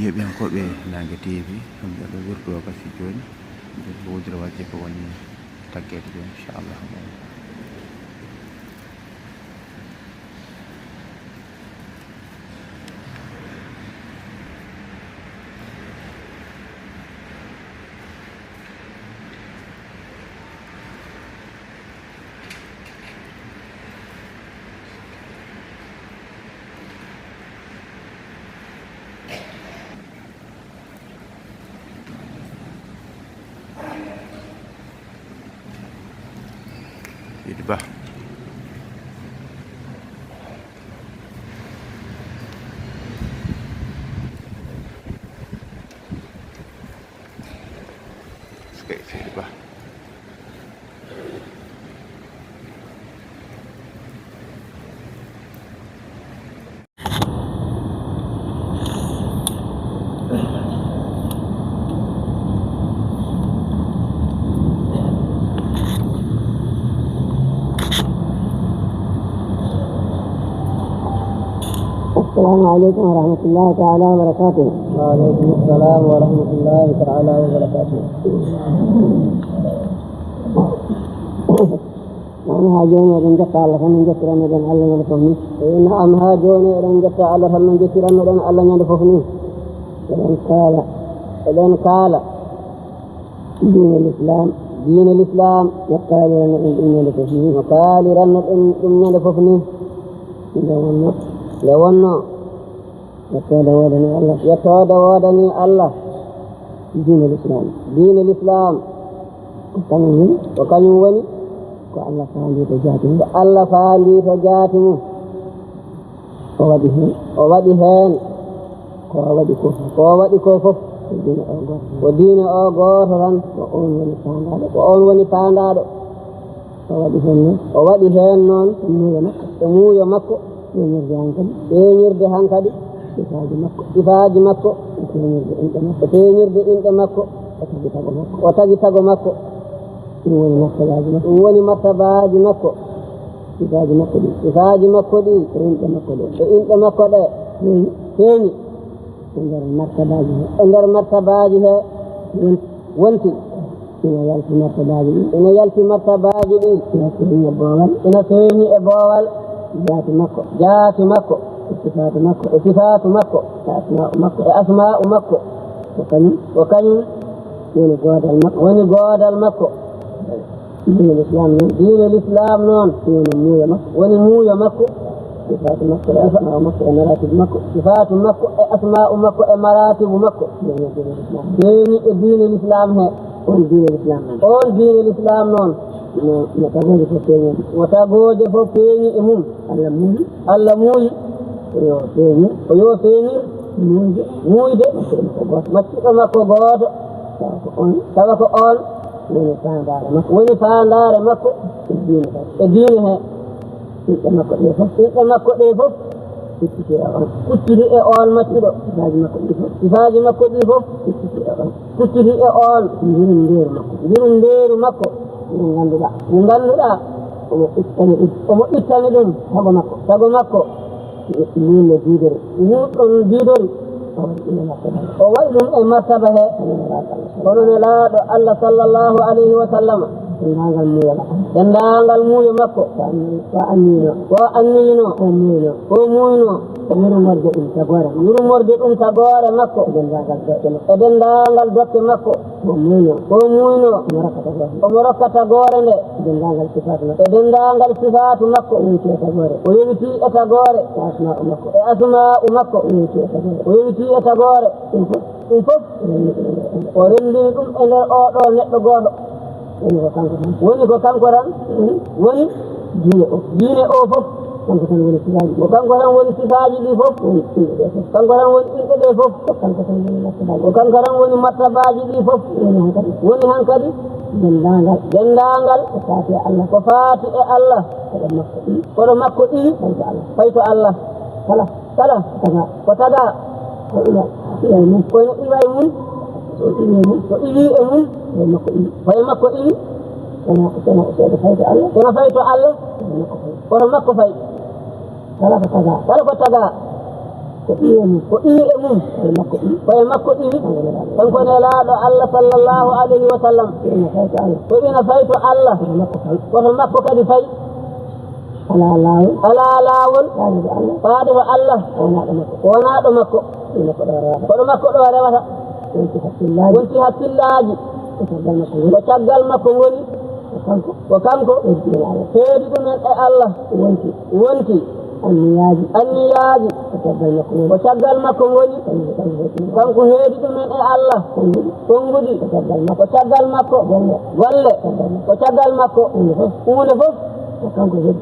yeɓiyankoɓe Nangue TV hamɓe ɗo wurto wakkati joni ɓe wodira wajje ko woni taggede joni inchallah. Ba ba السلام عليكم ورحمة الله تعالى وبركاته. وعليكم السلام ورحمة الله تعالى وبركاته. نعم هاجون ورنجت على فمن جسر مدن الله يلفهني. نعم هاجون ورنجت على فمن جسر مدن الله يلفهني. إذن قال دين الإسلام وقال رن إن يلفهني لونو يتودني الله دين الإسلام وكان وني الله فعلي تجاتم وودهن وودي كفر ودين أغورا وأون وني فانداد وودهن نون تمو مكو teñirde hankadi sifaaji makko teñirde inɗe makko o tagi tago makko ɗum woni martabaji makko sifaaji makko ɗi e inɗe makko ɗe feeñi e nder martabaji he wonti ina yalti martabaji ɗi ina feeñi e boowal jaati makko e sifatu makko e asma'u makko o kañum woni goodal makko diine l'islam noon woni muuyo makko sifatu makko e asma'u makko e maratibu makko feeñi e diine l'islam he on diine l'islam noon watagoje fof feeñi e mum Allah muuyi o yo feeñir muuyde macciɗo makko gooto tawa ko on woni faandare makko e diine he inɗe makko ɗe fof kucciti e on macciɗo sifaaji makko ɗi fof kucciti e on ndirum ndeeru makko ɗum ngannduɗaa omo ittani ɗum sago makko ɗum diidori o waɗi ɗum e martaba he kono ne laaɗo Allah sallallahu alayhi wa sallam denndaangal muuyo makko ko annino ko muyno yurmorde ɗum tagore makko e denndaangal dokke makko ko muyno omo rokka tagore nde e denndaangal sifatu makko o yewiti e tagore e asma'u makko o yewiti e tagore ɗum fof o renndini ɗum e nder oɗo neɗɗo goto woni ko kanko tan woni diine o fof ko kanko tan woni sifaaji ɗi fof kanko tan woni inɗe ɗe fof ko kanko tan woni martabaji ɗi fof woni hankadi denndaangal ko faati e Allah koɗo makko ɗiɗi fayto Allah kala ko taga kono iwa e mum so iwi e mum faye makko iwi kono fayto Allah kono makko fay kala ko taga وإيه أمم ويمكو إيه فنكون لا الله صلى الله عليه وسلم وإن فيت الله ومكو كدفي ألا لاول فادف الله ونادو مكو مكو دوري wonti hakkillaji وشغل مكو ngoni وكانكو هيدي ɗumen e Allah wonti anniyaji وشغل مكو ngoni kanko heedi ɗumen e Allah kongudi وشغل مكو golle وشغل مكو hunde fof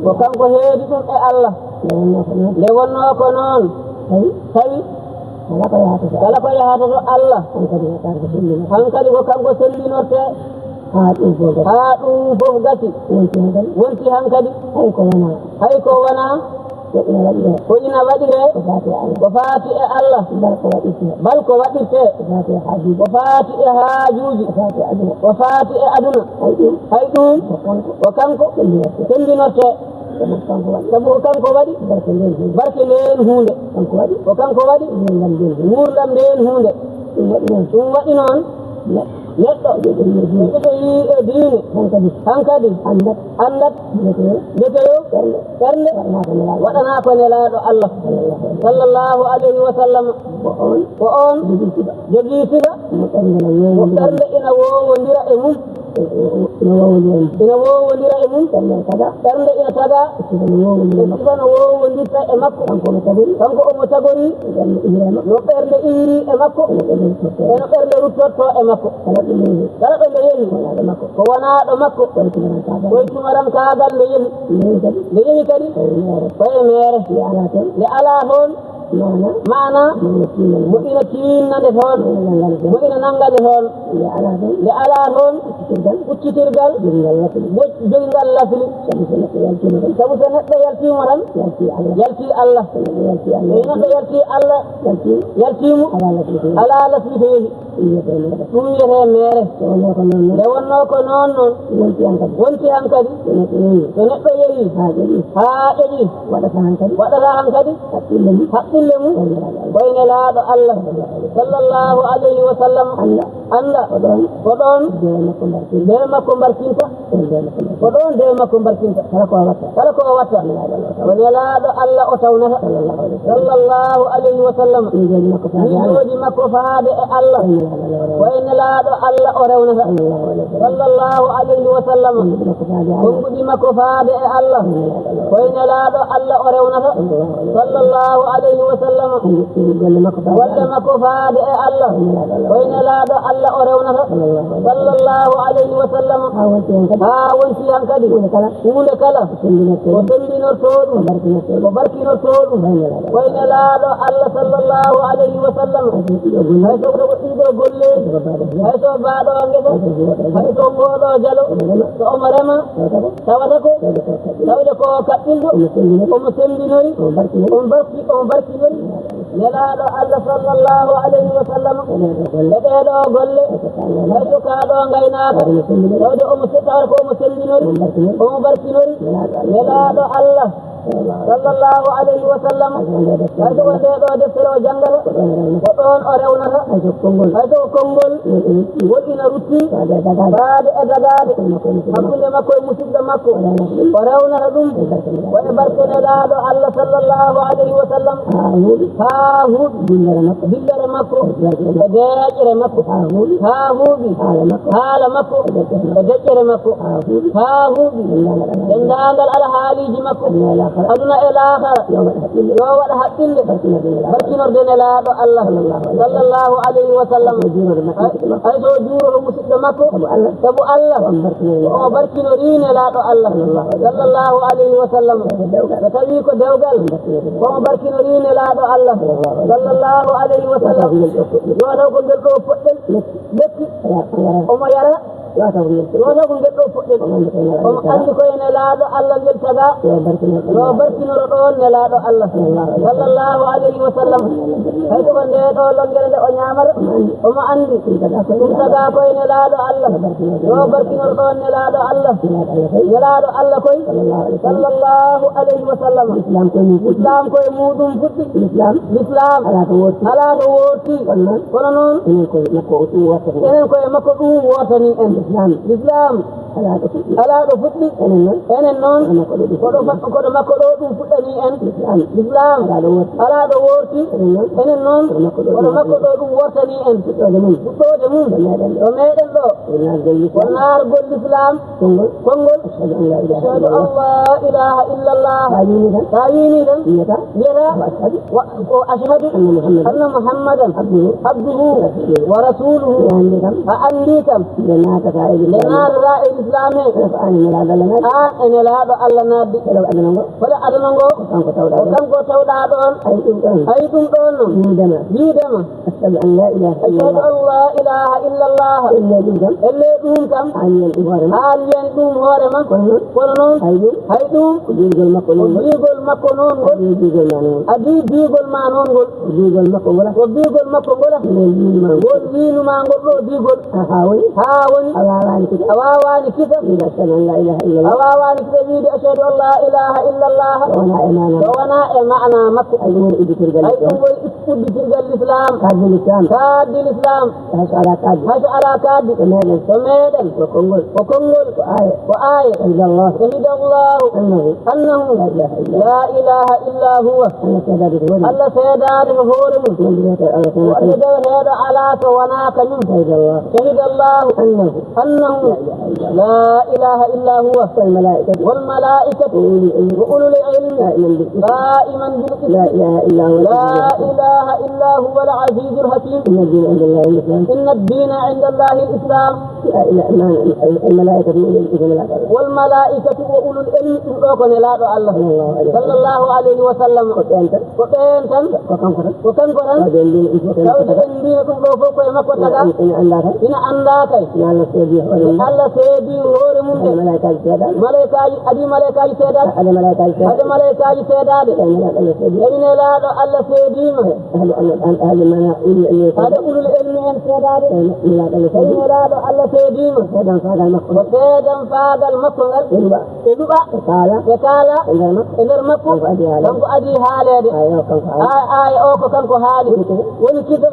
وكانكو heedi ɗum e Allah nde wonno ko noon tawi kala ko yahata to Allah hankadi ko kanko sellinorte ha ɗum fof gati wonti hankadi hay ko wona ko ina waɗire ko faati e Allah bal ko waɗirte ko faati e haajuji ko faati e aduna hay ɗum ko kanko sellinorte sabu kanko waɗi barke nden hunde ko kanko waɗi gurdam nden hunde ɗum waɗi noon neɗɗo so yi e diine hankadi andat deteyo ɓernde waɗana ko nelaɗo Allah sallallahu alayhi wa sallam ko on jogii siga mo ɓernde ina wowodira e mum ina wowodira e mum ɓernde ina taga sifano wowodirta e makko kanko omo tagori no ɓernde iri e makko eno ɓernde ruttotto e makko kala ɗo nde yehi ko wonaɗo makko koye tumaran kagal nde yehi kadi koye mere nde ala toon mana mo ina tinnande toon mo ina nangade toon nde ala toon uccitirgal jogingal lasli sabu so neɗɗo yaltimo tan yalti Allah neɗɗo yalti Allah yaltimo ala lasli to yehi ɗum wiyete mere nde wonno ko noon wonti hankadi so neɗɗo yehi ha ƴeƴi waɗata hankadi haqqille mum koyne laaɗo Allah sallallahu alayhi wa sallam anda ko ɗon nde makko barkinta ko ɗon nde makko barkinta kala ko watta woni laaɗo Allah o tawnata sallallahu alayhi wa sallam miijoji makko faade e Allah koyne laaɗo Allah o rewnata sallallahu alayhi wa sallam konguɗi makko faade e Allah koyne laaɗo Allah o rewnata sallallahu alayhi wa sallam golle makko faade e Allah koyne laaɗo Allah o rewnata sallallahu alayhi wa sallam ha wonti hankadi hunde kala o sellinorto ɗum o barkinorto ɗum koyne laaɗo Allah sallallahu alayhi wa sallam hay so ko ɗiɗo golle hay so baaɗo ngesa hay so ngoɗo jalo so omo rema tawata ko tawde ko kaɓɓilɗo omo sellinori omo barkinori nelaɗo Allah sallallahu alayhi wa sallam e ɗeɗo golle hay so kaɗo gaynaka tawde tawata ko omo sellinori omo barkinori nelaɗo Allah sallallahu alayhi wa sallam hay so ko ndeɗo deftere o janggata ko ɗon o rewnata hay so ko konngol woɗɗina rutti faade e dagade hakkunde makko e musidɗo makko o rewnata ɗum woye barke nelaɗo Allah sallallahu alayhi wa sallam ha huuɗi dillere makko e deƴƴere makko ha huuɗi haala makko e deƴƴere makko ha huuɗi dendagal alhaaliji makko aduna e laakhara yo waɗa haqqille barkinorde nelaɗo Allah sallallahu alayhi wa sallam hay so juuroto musidɗo makko sabu Allah o barkinori nelaɗo Allah sallallahu alayhi wa sallam so tawi ko dewgal komo barkinori nelaɗo Allah sallallahu alayhi wa sallam yo taw ko ngel ɗo poɗɗel lekki omo yara yo taw ko ngel ɗo poɗɗel omo andi koyene laaɗo Allah ngel taga yo yo barkinoro ɗon nelaɗo Allah sallallahu alayhi wa sallam hay to nde ɗo longere nde o ñamata omo andi ɗum taga koye nelaɗo Allah yo barkinoro ɗon nelaɗo Allah nelaɗo Allah koy sallallahu alayhi wa sallam islam koye muɗum fuɗɗi l'islam ala ko worti kono noon enen koye makko ɗum wotani en l'islam ala ɗo fuɗɗi enen noon koɗo makko ɗo ɗum fuɗɗani en l'islam ala ɗo worti enen noon koɗo makko ɗo ɗum wortani en fuɗɗode mum ɗo meɗen ɗo wonargol l'islam konngol ashhadu an la ilaha illallah sa wini tan wiyata o ashhadu anna muhammadan abduhu wa rasuluhu a andi kam nde natata e l'islam an ene laaɗo Allah naddi hoɗo adana ngo ko kanko tawɗa ɗon ayi ɗum ɗon noon yiidema ashhadu an la ilaha illallah elle ɗum kam haaliyen ɗum hoore ma kono noon hay ɗum biigol makko noon ngol adi biigol ma noon ngol ko biigol makko ngola ngol wiinuma ngol ɗo biigol ha woni a wawani kita a wawani kita wiide ashhadu an la ilaha illallah so wona e ma'na makko ay ɗum woni udditirgal l'islam kaddi l'islam hayso ala kaddi to meɗen ko konngol ko aya shahidallahu annahu la ilaha illa huwa Allah seedade ko hoore mum wonde heeɗo ala to wona kañum shahidallahu annahu la ilaha illa huwa والملائكة وأولو العلم قائما بالقسط لا إله إلا هو العزيز الحكيم إن الدين عند الله الإسلام والملائكة وأولو العلم وكن لا الله صلى الله عليه وسلم وكنتم وكنكرا دينكم لو فوق مكوتك إن أنداك الله سيدي هور من ملائكة أدي ملائكة سيدات أدي ملائكة سيدات إن لا الله سيدي هذا أولو العلم أن سيدات إن لا الله سيدي وسيدم فاقل مكو إذبا يكالا إنر مكو كنكو أدي هالي آي أوكو كنكو هالي وني كده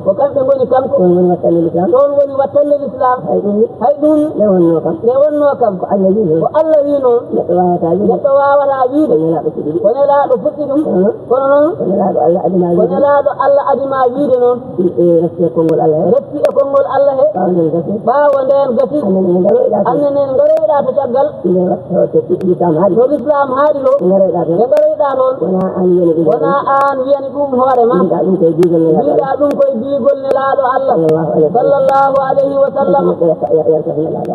وكنكو وني كنكو دون وني وطن الإسلام هيدون لونوكم والله وينو يتواولا ويدو ونلا بفتدهم كنون ونلا الله أدما ويدو رسي كونغول الله باوندين غسي أنني نغريدا تشغل الإسلام هادي لو نغريدا نون ونا آن ويني دوم هورما ويدا دوم كوي بيغول نلادو الله صلى الله عليه وسلم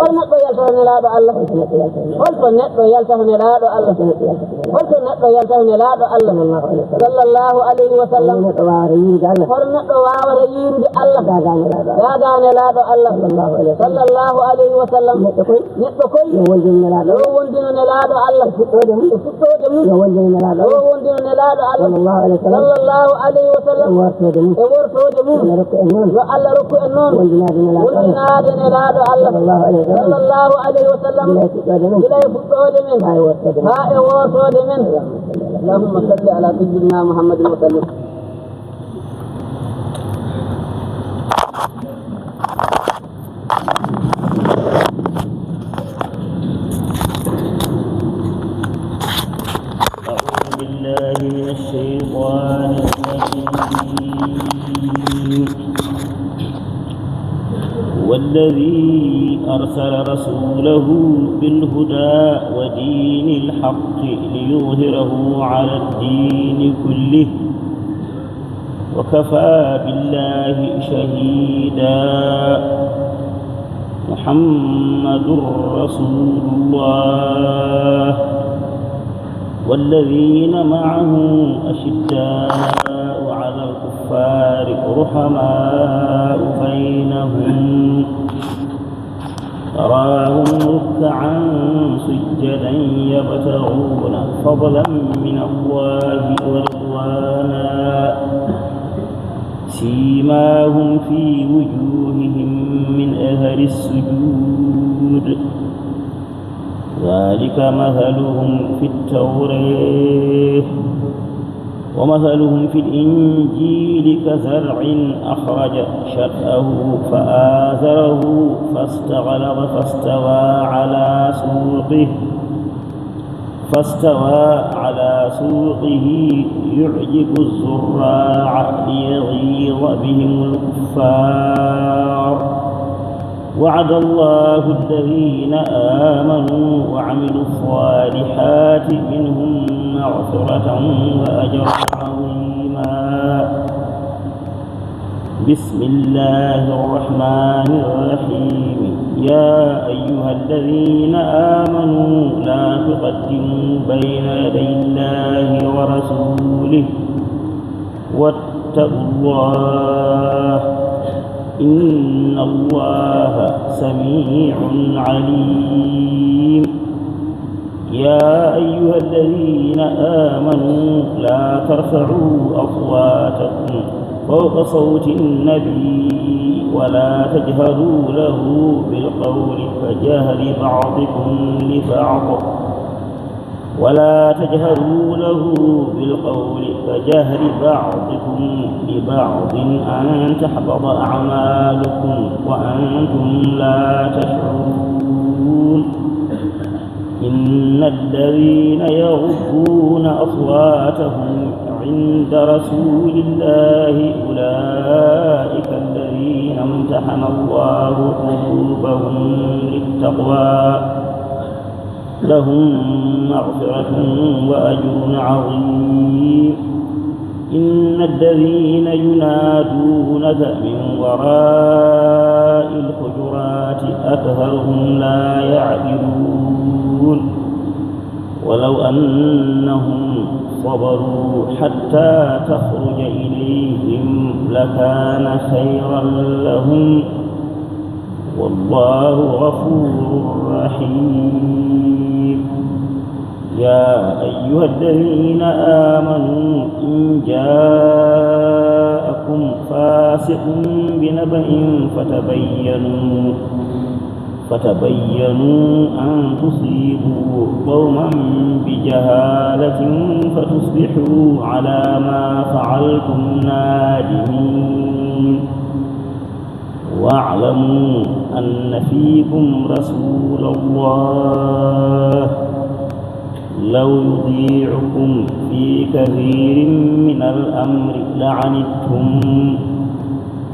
ورنقو يلتهن نلادو الله holto neɗɗo yaltaho nelaɗo Allah sallallahu alayhi wa sallam hoto neɗɗo wawata yirude Allah gaga nelaɗo Allah sallallahu alayhi wa sallam neɗɗo koy yo wondino nelaɗo Allah fuɗɗode mum yo wondino nelaɗo Allah sallallahu alayhi wa sallam e wortode mum yo Allah rokku en noon wondinade nelaɗo Allah sallallahu alayhi wa sallam إلى يفضل منه هاي وصول منه اللهم صل على سيدنا محمد وسلم أعوذ بالله من الشيطان الرجيم والذي أرسل رسوله بالهدى ودين الحق ليظهره على الدين كله وكفى بالله شهيدا محمد رسول الله والذين معه أشداء على الكفار رحماء بينهم تراهم ركعا سجدا يبتغون فضلا من الله ورضوانا سيماهم في وجوههم من أثر السجود ذلك مثلهم في التوراة ومثلهم في الإنجيل كزرع أخرج شطأه فآزره فاستغلظ فاستوى على سوقه يعجب الزراع ليغيظ بهم الكفار وعد الله الذين آمنوا وعملوا الصالحات منهم مغفرة وأجرا عظيما بسم الله الرحمن الرحيم يا أيها الذين آمنوا لا تقدموا بين يدي الله ورسوله واتقوا الله إن الله سميع عليم يا أيها الذين آمنوا لا ترفعوا أصواتكم فوق صوت النبي ولا تجهروا له بالقول كجهر بعضكم لبعض أن تحبط أعمالكم وأنتم لا تشعرون إن الذين يغضون أصواتهم عند رسول الله أولئك الذين امتحن الله قلوبهم للتقوى لهم مغفرة وأجر عظيم إن الذين ينادونك من وراء الحجرات أكثرهم لا يعقلون ولو أنهم صبروا حتى تخرج إليهم لكان خيرا لهم والله غفور رحيم يا أيها الذين آمنوا إن جاءكم فاسق بنبأ فتبينوا أن تصيبوا قوما بجهالة فتصبحوا على ما فعلتم نادمين واعلموا أن فيكم رسول الله لو يطيعكم في كثير من الأمر لعنتم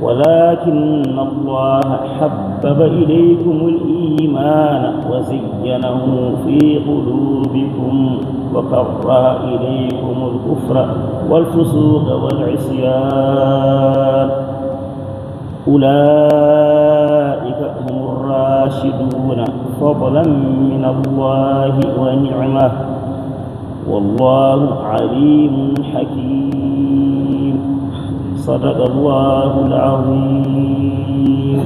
ولكن الله حبب إليكم الإيمان وزينه في قلوبكم وكره إليكم الكفر والفسوق والعصيان أولئك هم الراشدون فضلا من الله ونعمه والله عليم حكيم صدق الله العظيم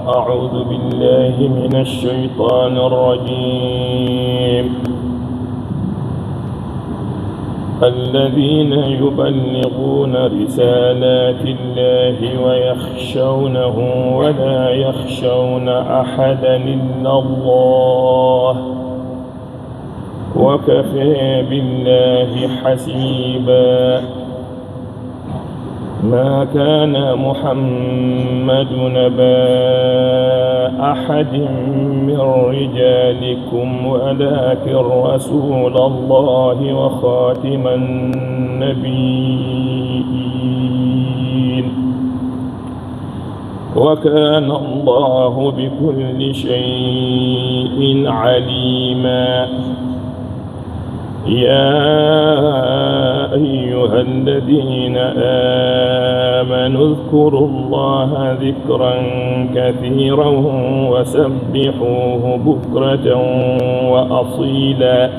أعوذ بالله من الشيطان الرجيم الذين يبلغون رسالات الله ويخشونه ولا يخشون أحدا إلا الله وكفى بالله حسيبا ما كان محمد نبا أحد من رجالكم ولكن رسول الله وخاتم النبيين وكان الله بكل شيء عليما يا أيها الذين آمنوا اذكروا الله ذكرا كثيرا وسبحوه بكرة وأصيلا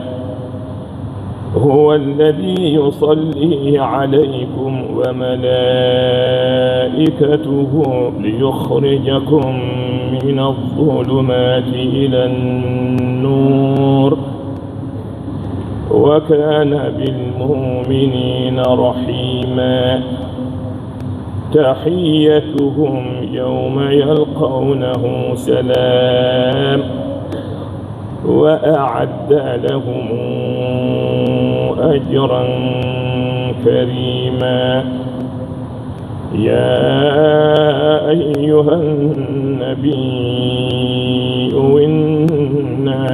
هو الذي يصلي عليكم وملائكته ليخرجكم من الظلمات إلى النور وكان بالمؤمنين رحيما تحيتهم يوم يلقونه سلام وأعد لهم أجرا كريما يا أيها النبي إنا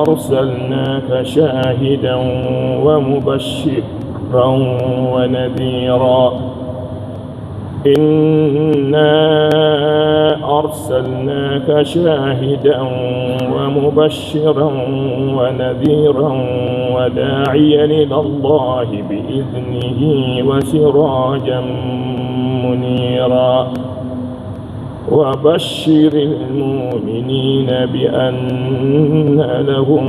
أرسلناك شاهدا ومبشرا ونذيرا إنا أرسلناك شاهدا ومبشرا ونذيرا وداعيا إلى الله بإذنه وسراجا منيرا وبشر المؤمنين بأن لهم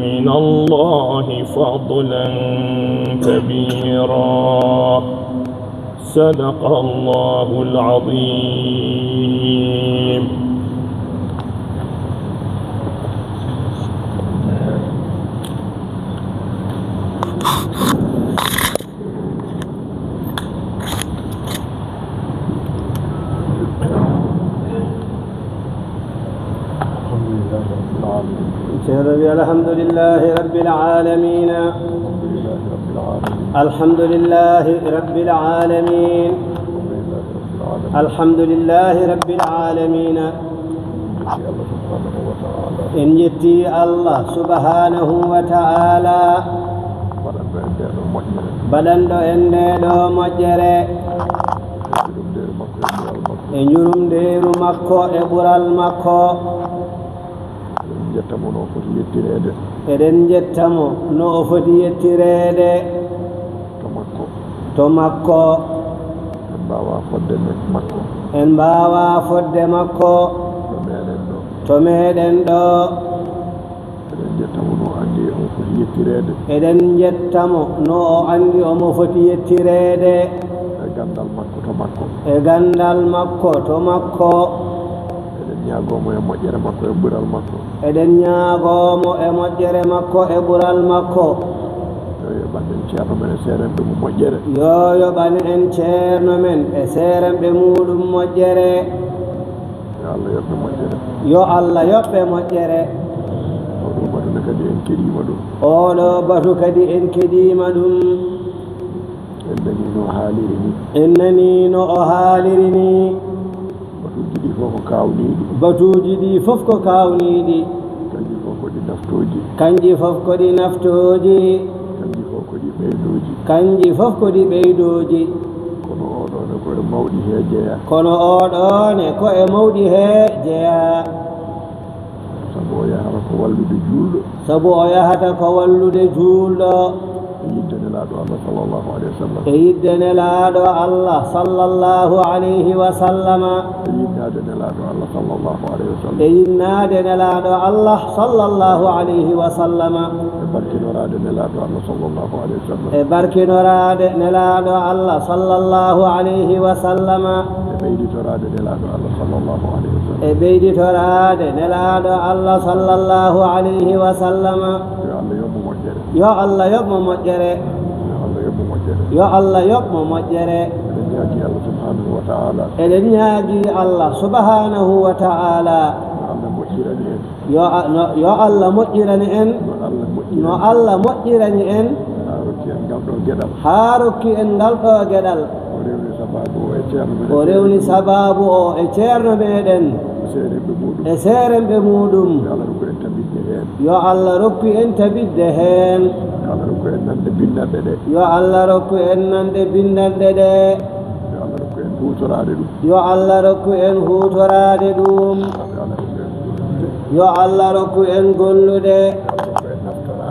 من الله فضلا كبيرا صدق الله العظيم. الحمد لله رب العالمين الحمد لله رب العالمين الحمد لله رب العالمين إن جتي الله سبحانه وتعالى بلندو إنه مجرى إن يرم دير مكو إبرال مكو eɗen jettamo no o foti yettireede to makko en mbawa fodde makko to meɗen ɗo eɗen jettamo no o andi omo foti yettireede e gandal makko to makko ñaagomo e moƴƴere makko e ɓural makko eɗen ñaagomo e moƴƴere makko e ɓural makko yo yoɓanen ceerno men e seeremɓe mum moƴƴere yo yoɓan en ceerno men e seeremɓe muɗum moƴƴere yo Allah yoɓɓe moƴƴere yo Allah yoɓɓe moƴƴere oɗo batune kadi en keɗima ɗum oɗo batu kadi en keɗima ɗum en nani no haaliri ni en nani no o haaliri ni batuuji ɗi fof ko kawniiɗi kanji fof ko ɗi naftoji kanji fof ko ɗi naftooji kanji fof ko ɗi ɓeydoji kanji fof ko ɗi ɓeydoji kono oɗone ko e mawɗi he jeeya kono oɗone ko e mawɗi he jeeya sabu o yahata ko wallude juulɗo sabu o yahata ko wallude juulɗo yidde nelaaɗo Allah sallallahu alayhi wa sallam e yidde nelaaɗo Allah sallallahu alayhi wa sallama e yinnaade nelaaɗo Allah sallallahu alayhi wa sallam e yinnaade nelaaɗo Allah sallallahu alayhi wa sallama e barkinoraade nelaaɗo Allah sallallahu alayhi wa sallam e barkinoraade nelaaɗo Allah sallallahu alayhi wa sallama e ɓeyditoraade nelaaɗo Allah sallallahu alayhi wa sallam e ɓeyditoraade nelaaɗo Allah sallallahu alayhi wa sallama yo Allah yoɓmo moƴƴere yo Allah yoɓmo moƴƴere eɗen ñaagi Allah subhanahu wa ta'ala yo Allah moƴƴirani en no Allah moƴƴirani en haa rokki en ngal ɗo geɗal o rewni sababu o e ceerno meɗen e seeremɓe muɗum yo Allah rokku en tabidde heen yo Allah rokku en nande bindanɗe ɗe yo Allah rokku en huutoraade ɗum yo Allah rokku en gollude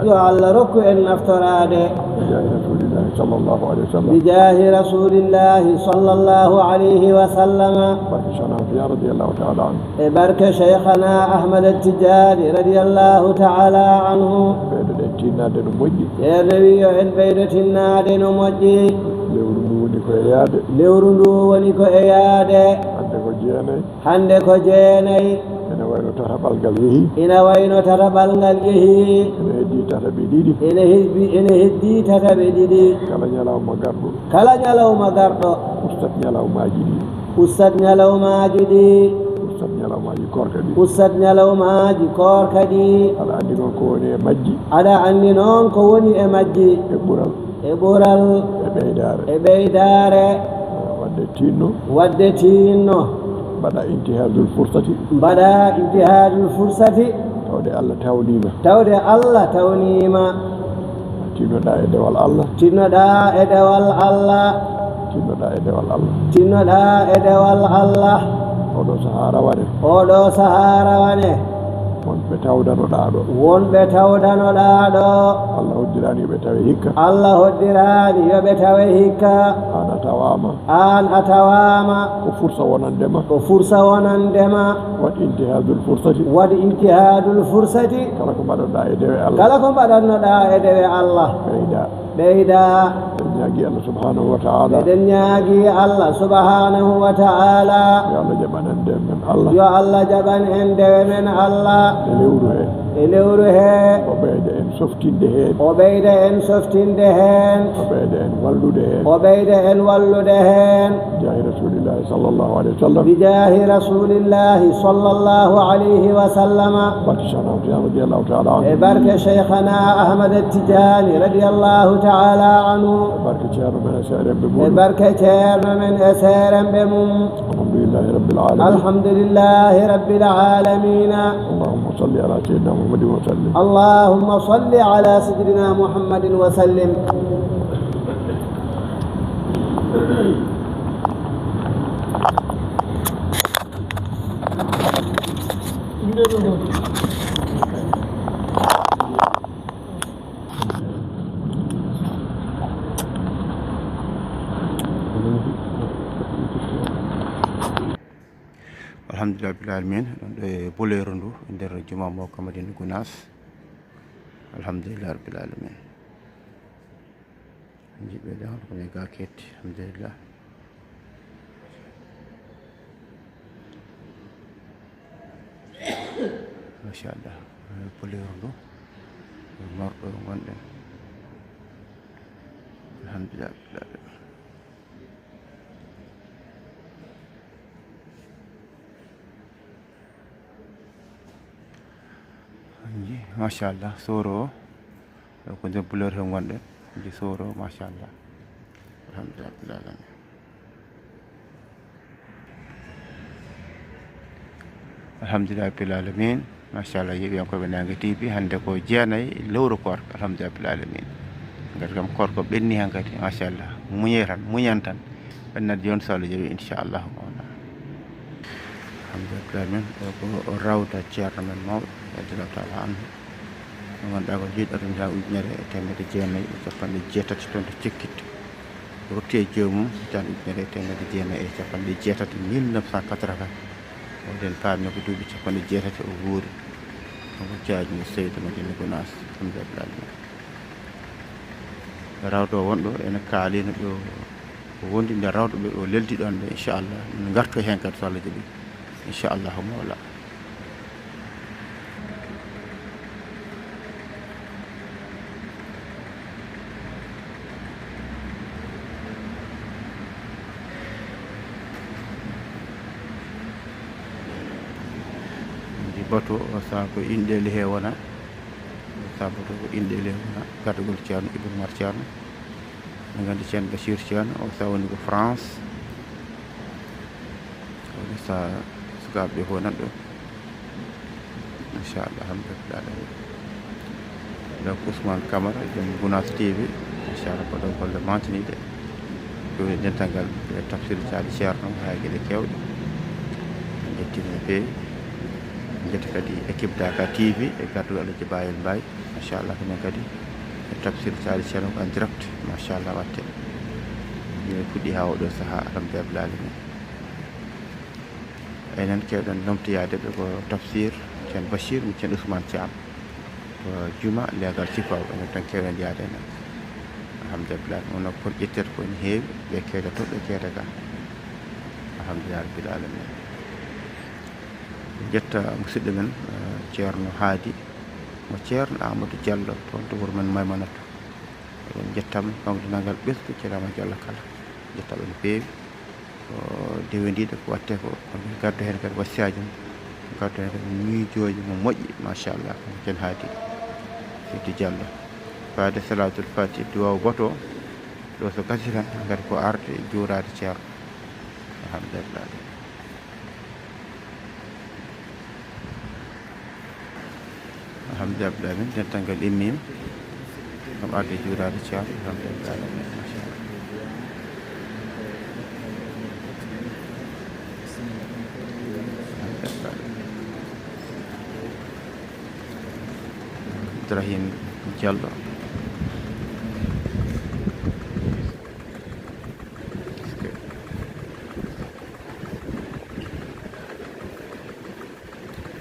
yo Allah rokku en naftorade بجاه رسول الله بجاه رسول الله صلى الله عليه وسلم صلى الله عليه وسلم بارك شنافيا رضي الله تعالى عنه بارك شيخنا أحمد التجاني رضي الله تعالى عنه بيد تيناد موجي يا نبي ان بيد تيناد موجي lewru ndu woni ko e yaade hande ko jeenayi ina wayno tataɓal ngal yeehi ina wayno tataɓal ngal yeehi ene heddi tataɓe ɗiɗi kala ñalawma garɗo ustat ñalawmaji ɗi ustat ñalawmaji korka ɗi aɗa andi noon ko woni e majji aɗa andi noon ko woni e majji e ɓural e ɓeydare wadde tinno mbaɗa intihadul fursati tawde Allah tawnima tinnoɗa e dewal Allah oɗo sahara wane wonɓe tawdanoɗa ɗo Allah hoddirani yoɓe tawe hikka an a tawama ko fursa wonandema waɗ intihadul fursati kala ko mbaɗannoɗa e dewe Allah ɓeyda eɗen ñaagui Allah subhanahu wa ta'ala yo Allah jaɓan en dewe men Allah e lewru he o ɓeyda en softinde hen o ɓeyda en wallude hen bijahi rasulillahi sallallahu alayhi wa sallama e barke cheikhana Ahmad Tijani radiyallahu ta'ala anhu e barke ceerno men e seeremɓe mum alhamdulillahi rabbil alamina اللهم صل على سيدنا محمد وسلم alhamdulillah rabbil alamin ɗo e boleru ndu nder juma mo Madina Gounass alhamdulillah rabbil alamin jiɓɓe ɗon komi ga ketti alhamdulillah machallah boleru ndu marɗo gonɗen alhamdulillah rabbil alamin machallah soro ko nder buleur he gonɗen ji soro machallah alhamdulillah rabbil alamin alhamdulillah rabbil alamin machallah yeeɓiyankoɓe Nangue TV hande ko jeenayi lewru korka alhamdulillah rabbil alamin gati kam korko ɓenni hen kadi machallah muñan tan ɓennat joni so Allah jaaɓi inchallah mawna alhamdulillah rabbil alamin ko rawda ceerno men mawɗo radiyallahu ta'ala anhu mo ganduɗa ko jiiɗa ɗum ha 1998 toon to cikkitte rotti e joomum tan 1998 1980 oɗen paami ko duuɓi 90 o wuuri ko jaajimo Seydou Madina Gounass alhamdulillah rawdo wonɗo ene kaalino ɓe o wondi nde rawɗo ɓe o leldi ɗon ɓe inchallah min garto hen kadi so Allah jaaɓi inchallahu mawla bato sa ko inɗele he wona sa bato ko inɗele he wona gadugol ceerno Ibou Mar Ceerno ɓe gandi ceerno Bachir Ceerno o sa woni ko France woni sa sukaɓe ɓe fof nan ɗo inchallah alhamdulillah donc Ousmane Camara joom Gounass TV inchallah ko ɗo golle mantiniɗe ɗo dental ngal tafsir caali ceerno ha gueɗe kewɗe jettimi no fewi jetti kadi équipe Dakar TV e garduɗo Alaji Bayel Mbaye machallah kenen kadi tafsir sali ceerno ko en direct machallah watte ɓe fuɗɗi ha oɗo saaha alhamdulillah rabbil alamin enen kewɗen lomtoyade ɓe ko tafsir ceerno Bachir mi ceerno Ousmane Thiam ko juma legal sifaw enen tan kewɗen yaade enen alhamdulillah on kon ƴettete ko ne heewi ɓe keeda to ɓe keeda ga alhamdulillah rabbil alamin jetta musidɗo men ceerno Haadi mo ceerno Amadou Diallo toon to wuro men Maymanatu en jettamo fawdinagal ɓesdu ceerama Diallo kala jettaɓe no feewi ko dewendiɗo ko watte ko min gaddo hen kadi wassiyaji mum gaddo hen kadi miijoji mo moƴƴi machallah ko ceerno Haadi Seydi Diallo faade salatul fati duwaw goto ɗo so gasi tan kadi ko arde juurade ceerno alhamdulillah alhamdulillah min dental immima kam arde juurade ceerno alhamdulillah machallah Ibrahim Diallo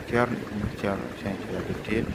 ceerno change team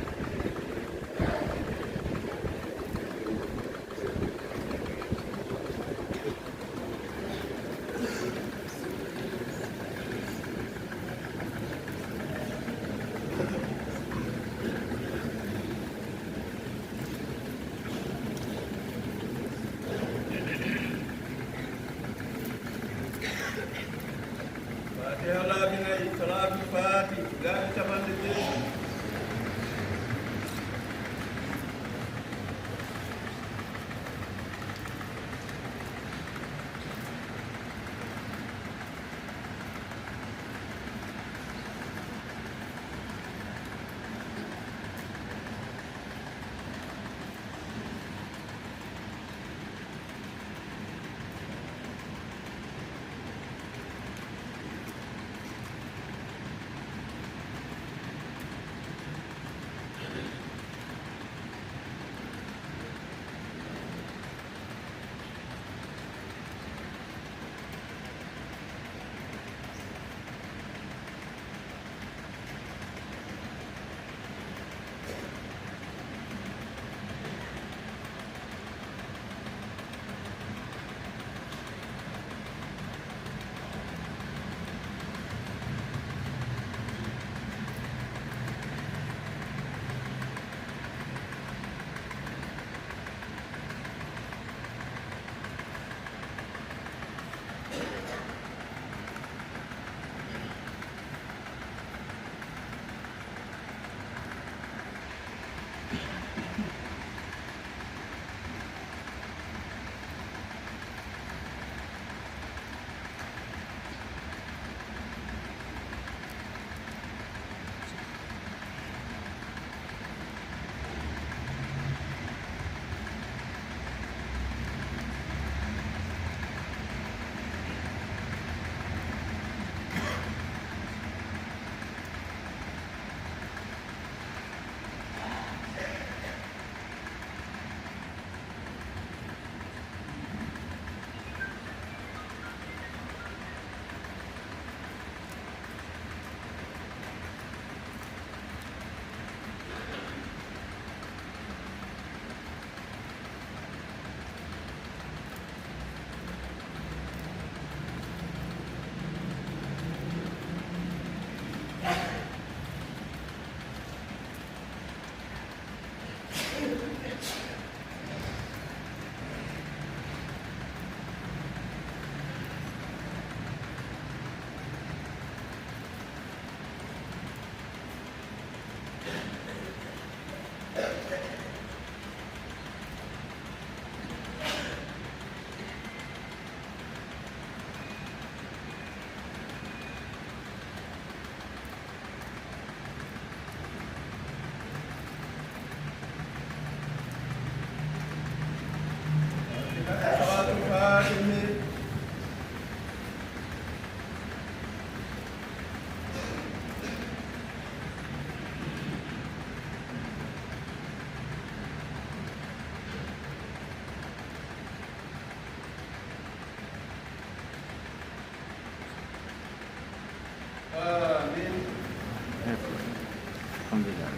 alhamdulillah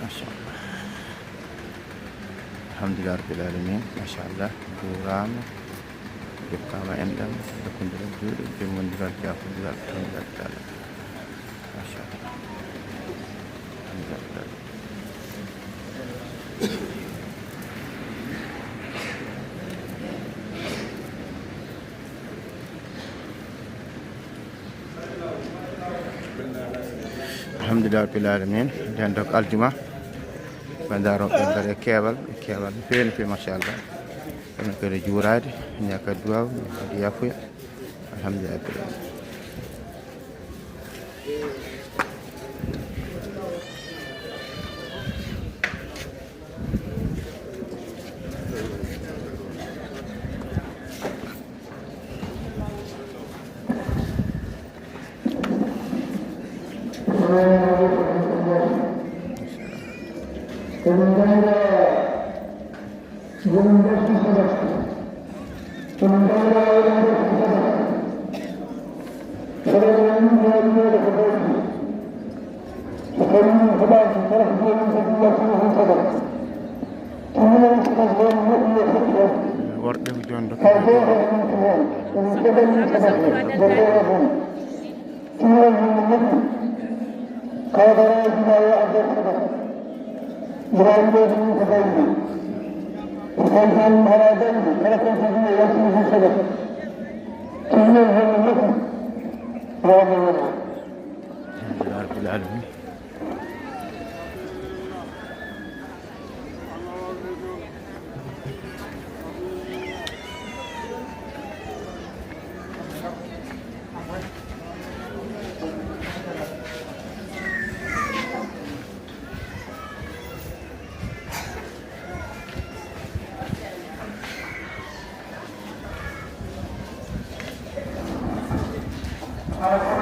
masyaallah alhamdulillah rabbil alamin masyaallah durama jokkama enɗam dokkondiral juuɗe jemmodiral jafodiral alhamdulillah taala masyaallah alhamdulillah alhamdulillah rabbil alamin den dok aljuma bandaro be dare kewal feeni fe machallah kono kede juurade ñaka duwaw kadi yafuya alhamdulillah rabbil alamin worɓe ko jondo رب العالمين Gracias.